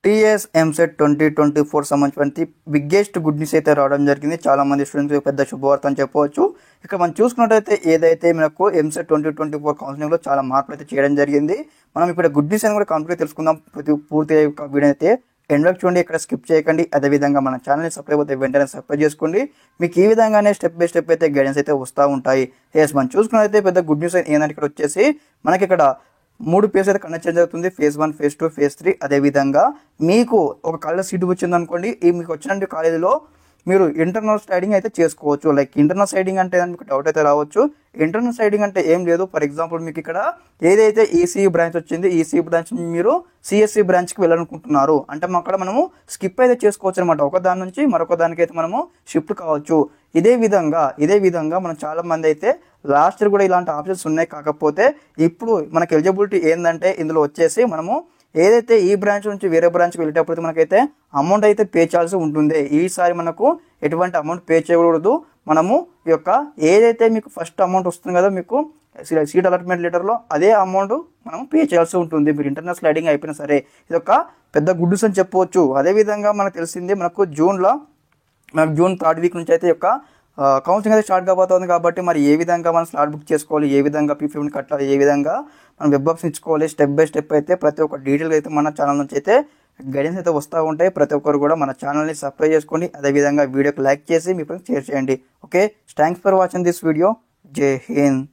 TS EAMCET 2024 సంబంధించి biggest good news అయితే రావడం జరిగింది. చాలా మంది స్టూడెంట్స్ పెద్ద శుభవార్త అని చెప్పవచ్చు. ఇక మనం చూసుకున్నట్టయితే ఏదైతే మనకు ఎంసెట్ 2024 కౌన్సిలింగ్లో చాలా మార్పులు అయితే చేయడం జరిగింది. మనం ఇప్పుడు గుడ్ న్యూస్ అని కూడా కంప్లీట్ తెలుసుకుందాం. పూర్తి వీడియో అయితే ఎండ్ వరకు చూడండి, ఇక్కడ స్కిప్ చేయకండి. అదేవిధంగా మన ఛానల్ని సబ్స్క్రైబ్ అయితే వెంటనే సబ్స్క్రైబ్ చేసుకోండి. మీకు ఈ విధంగానే స్టెప్ బై స్టెప్ అయితే గైడెన్స్ అయితే వస్తూ ఉంటాయి. మనం చూసుకున్నట్లయితే పెద్ద గుడ్ న్యూస్ ఏంటంటే ఇక్కడ వచ్చేసి మనకి ఇక్కడ 3 ఫేజ్ అయితే కండక్ట్ చేయడం జరుగుతుంది. Phase 1, phase 2, phase 3. అదేవిధంగా మీకు ఒక కాలేజ్ సీటు వచ్చిందనుకోండి, ఈ మీకు వచ్చిన కాలేజీలో మీరు ఇంటర్నల్ స్లైడింగ్ అయితే చేసుకోవచ్చు. లైక్ ఇంటర్నల్ స్లైడింగ్ అంటే మీకు డౌట్ అయితే రావచ్చు. ఇంటర్నల్ స్లైడింగ్ అంటే ఏం లేదు. ఫర్ ఎగ్జాంపుల్ మీకు ఇక్కడ ఏదైతే ఈసీఈ బ్రాంచ్ వచ్చింది, ఈసీఈ బ్రాంచ్ మీరు సిఎస్సి బ్రాంచ్కి వెళ్ళాలనుకుంటున్నారు అంటే అక్కడ మనము స్కిప్ అయితే చేసుకోవచ్చు అనమాట. ఒక దాని నుంచి మరొక దానికి అయితే మనము షిఫ్ట్ కావచ్చు. ఇదే విధంగా మనం చాలా మంది అయితే లాస్ట్ ఇయర్ కూడా ఇలాంటి ఆప్షన్స్ ఉన్నాయి. కాకపోతే ఇప్పుడు మనకి ఎలిజిబిలిటీ ఏంటంటే ఇందులో వచ్చేసి మనము ఏదైతే ఈ బ్రాంచ్ నుంచి వేరే బ్రాంచ్కి వెళ్ళేటప్పుడు మనకైతే అమౌంట్ అయితే పే చేయాల్సి ఉంటుంది. ఈసారి మనకు ఎటువంటి అమౌంట్ పే చేయకూడదు. మనము ఈ యొక్క ఏదైతే మీకు ఫస్ట్ అమౌంట్ వస్తుంది కదా మీకు సీట్ అలాట్మెంట్ లెటర్లో, అదే అమౌంట్ మనం పే చేయాల్సి ఉంటుంది మీరు ఇంటర్నల్ స్లైడింగ్ అయిపోయినా సరే. ఇది ఒక పెద్ద గుడ్ న్యూస్ అని చెప్పవచ్చు. అదేవిధంగా మనకు తెలిసింది మనకు జూన్ 3rd వీక్ నుంచి అయితే యొక్క కౌన్సిలింగ్ అయితే స్టార్ట్ కాబోతుంది. కాబట్టి మరి ఏ విధంగా మనం స్లాట్ బుక్ చేసుకోవాలి, ఏ విధంగా P50 కట్టాలి, ఏ విధంగా మనం వెబ్ ఆప్షన్ ఇచ్చుకోవాలి, స్టెప్ బై స్టెప్ అయితే ప్రతి ఒక్క డీటెయిల్ అయితే మన ఛానల్ నుంచి అయితే గైడెన్స్ అయితే వస్తూ ఉంటాయి. ప్రతి ఒక్కరు కూడా మన ఛానల్ని సబ్స్క్రైబ్ చేసుకోండి. అదేవిధంగా వీడియోకి లైక్ చేసి మీ ఫ్రెండ్స్ షేర్ చేయండి. Okay, thanks for watching this video. జై హింద్.